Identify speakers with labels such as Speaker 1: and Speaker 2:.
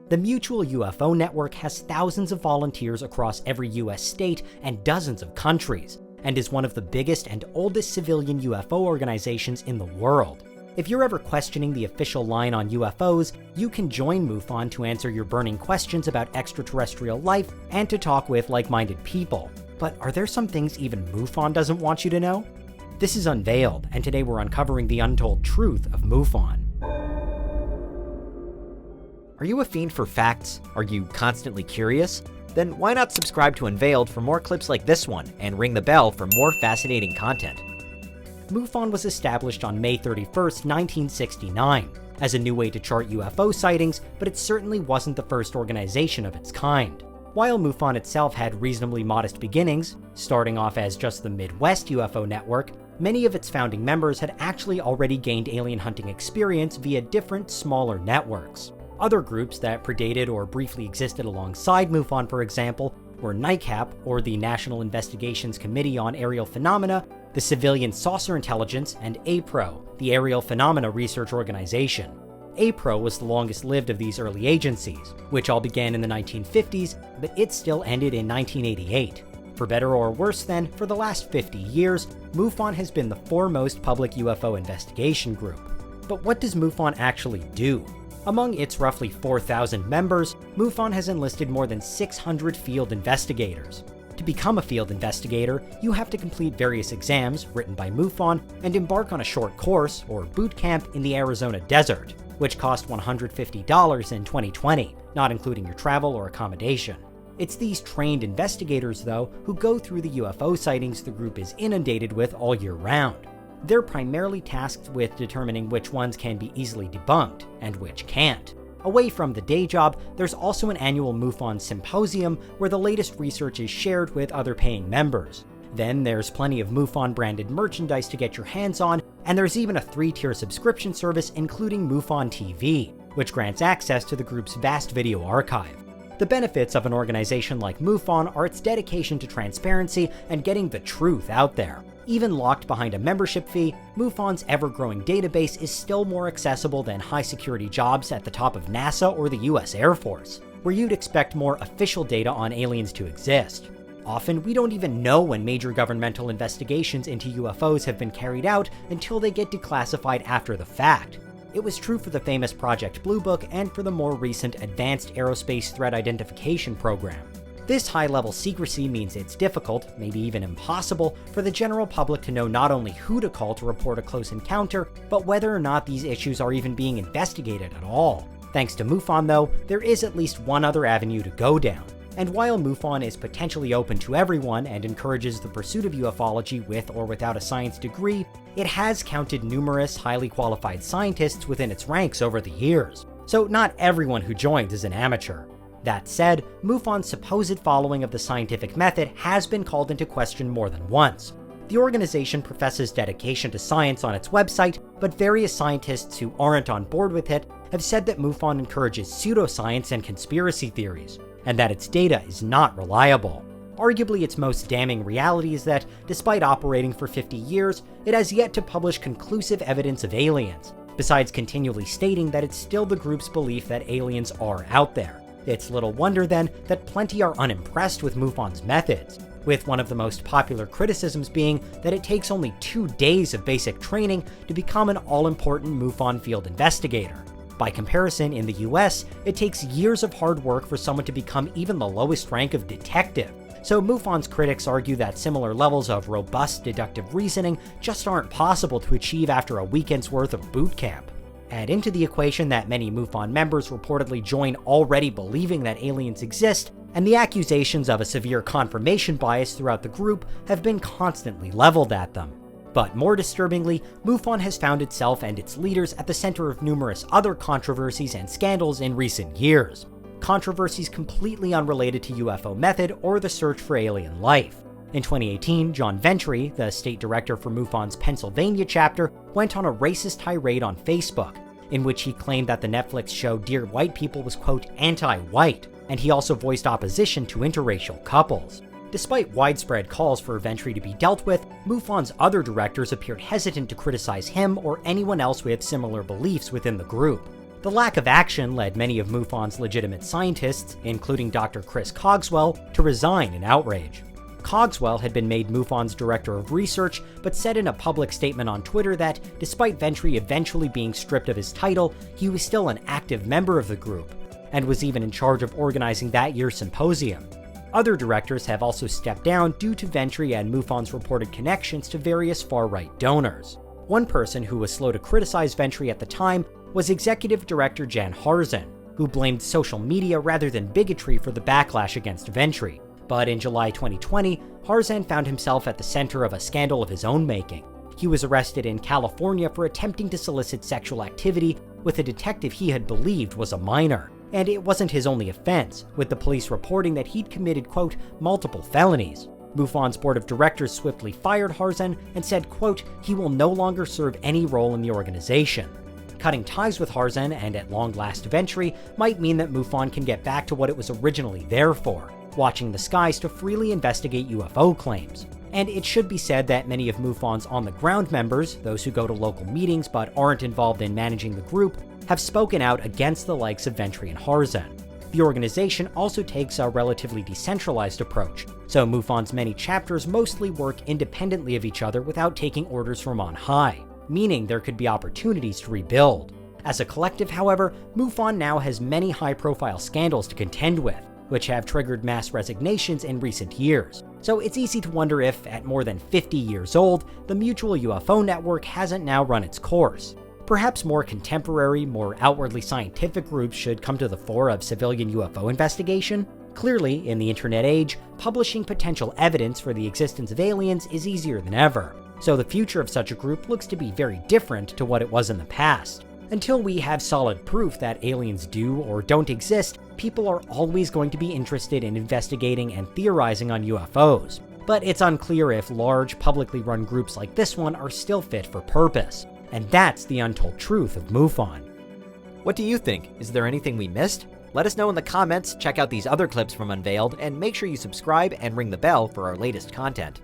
Speaker 1: The Mutual UFO Network has thousands of volunteers across every US state and dozens of countries, and is one of the biggest and oldest civilian UFO organizations in the world. If you're ever questioning the official line on UFOs, you can join MUFON to answer your burning questions about extraterrestrial life and to talk with like-minded people. But are there some things even MUFON doesn't want you to know? This is Unveiled, and today we're uncovering the untold truth of MUFON.
Speaker 2: Are you a fiend for facts? Are you constantly curious? Then why not subscribe to Unveiled for more clips like this one, and ring the bell for more fascinating content.
Speaker 1: MUFON was established on May 31st, 1969, as a new way to chart UFO sightings, but it certainly wasn't the first organization of its kind. While MUFON itself had reasonably modest beginnings, starting off as just the Midwest UFO Network, many of its founding members had actually already gained alien hunting experience via different, smaller networks. Other groups that predated or briefly existed alongside MUFON, for example, were NICAP, or the National Investigations Committee on Aerial Phenomena, the Civilian Saucer Intelligence, and APRO, the Aerial Phenomena Research Organization. APRO was the longest-lived of these early agencies, which all began in the 1950s, but it still ended in 1988. For better or worse then, for the last 50 years, MUFON has been the foremost public UFO investigation group. But what does MUFON actually do? Among its roughly 4,000 members, MUFON has enlisted more than 600 field investigators. To become a field investigator, you have to complete various exams written by MUFON and embark on a short course, or boot camp, in the Arizona desert, which cost $150 in 2020, not including your travel or accommodation. It's these trained investigators, though, who go through the UFO sightings the group is inundated with all year round. They're primarily tasked with determining which ones can be easily debunked, and which can't. Away from the day job, there's also an annual MUFON symposium where the latest research is shared with other paying members. Then there's plenty of MUFON-branded merchandise to get your hands on, and there's even a 3-tier subscription service including MUFON TV, which grants access to the group's vast video archive. The benefits of an organization like MUFON are its dedication to transparency and getting the truth out there. Even locked behind a membership fee, MUFON's ever-growing database is still more accessible than high-security jobs at the top of NASA or the US Air Force, where you'd expect more official data on aliens to exist. Often, we don't even know when major governmental investigations into UFOs have been carried out until they get declassified after the fact. It was true for the famous Project Blue Book and for the more recent Advanced Aerospace Threat Identification Program. This high-level secrecy means it's difficult, maybe even impossible, for the general public to know not only who to call to report a close encounter, but whether or not these issues are even being investigated at all. Thanks to MUFON, though, there is at least one other avenue to go down. And while MUFON is potentially open to everyone and encourages the pursuit of ufology with or without a science degree, it has counted numerous highly qualified scientists within its ranks over the years. So not everyone who joins is an amateur. That said, MUFON's supposed following of the scientific method has been called into question more than once. The organization professes dedication to science on its website, but various scientists who aren't on board with it have said that MUFON encourages pseudoscience and conspiracy theories, and that its data is not reliable. Arguably, its most damning reality is that, despite operating for 50 years, it has yet to publish conclusive evidence of aliens, besides continually stating that it's still the group's belief that aliens are out there. It's little wonder, then, that plenty are unimpressed with MUFON's methods, with one of the most popular criticisms being that it takes only 2 days of basic training to become an all-important MUFON field investigator. By comparison, in the US, it takes years of hard work for someone to become even the lowest rank of detective. So MUFON's critics argue that similar levels of robust deductive reasoning just aren't possible to achieve after a weekend's worth of boot camp. Add into the equation that many MUFON members reportedly join already believing that aliens exist, and the accusations of a severe confirmation bias throughout the group have been constantly leveled at them. But more disturbingly, MUFON has found itself and its leaders at the center of numerous other controversies and scandals in recent years. Controversies completely unrelated to UFO method or the search for alien life. In 2018, John Ventry, the state director for MUFON's Pennsylvania chapter, went on a racist tirade on Facebook, in which he claimed that the Netflix show Dear White People was, quote, anti-white, and he also voiced opposition to interracial couples. Despite widespread calls for Ventry to be dealt with, MUFON's other directors appeared hesitant to criticize him or anyone else with similar beliefs within the group. The lack of action led many of MUFON's legitimate scientists, including Dr. Chris Cogswell, to resign in outrage. Cogswell had been made MUFON's director of research, but said in a public statement on Twitter that, despite Ventry eventually being stripped of his title, he was still an active member of the group, and was even in charge of organizing that year's symposium. Other directors have also stepped down due to Ventry and MUFON's reported connections to various far-right donors. One person who was slow to criticize Ventry at the time was executive director Jan Harzan, who blamed social media rather than bigotry for the backlash against Ventry. But in July 2020, Harzan found himself at the center of a scandal of his own making. He was arrested in California for attempting to solicit sexual activity with a detective he had believed was a minor. And it wasn't his only offense, with the police reporting that he'd committed, quote, multiple felonies. MUFON's board of directors swiftly fired Harzan and said, quote, he will no longer serve any role in the organization. Cutting ties with Harzan and at long last Ventry might mean that MUFON can get back to what it was originally there for, watching the skies to freely investigate UFO claims. And it should be said that many of MUFON's on-the-ground members, those who go to local meetings but aren't involved in managing the group, have spoken out against the likes of Ventry and Harzan. The organization also takes a relatively decentralized approach, so MUFON's many chapters mostly work independently of each other without taking orders from on high, meaning there could be opportunities to rebuild. As a collective, however, MUFON now has many high-profile scandals to contend with, which have triggered mass resignations in recent years. So it's easy to wonder if, at more than 50 years old, the Mutual UFO Network hasn't now run its course. Perhaps more contemporary, more outwardly scientific groups should come to the fore of civilian UFO investigation. Clearly, in the internet age, publishing potential evidence for the existence of aliens is easier than ever, so the future of such a group looks to be very different to what it was in the past. Until we have solid proof that aliens do or don't exist, people are always going to be interested in investigating and theorizing on UFOs. But it's unclear if large, publicly run groups like this one are still fit for purpose. And that's the untold truth of MUFON.
Speaker 2: What do you think? Is there anything we missed? Let us know in the comments, check out these other clips from Unveiled, and make sure you subscribe and ring the bell for our latest content.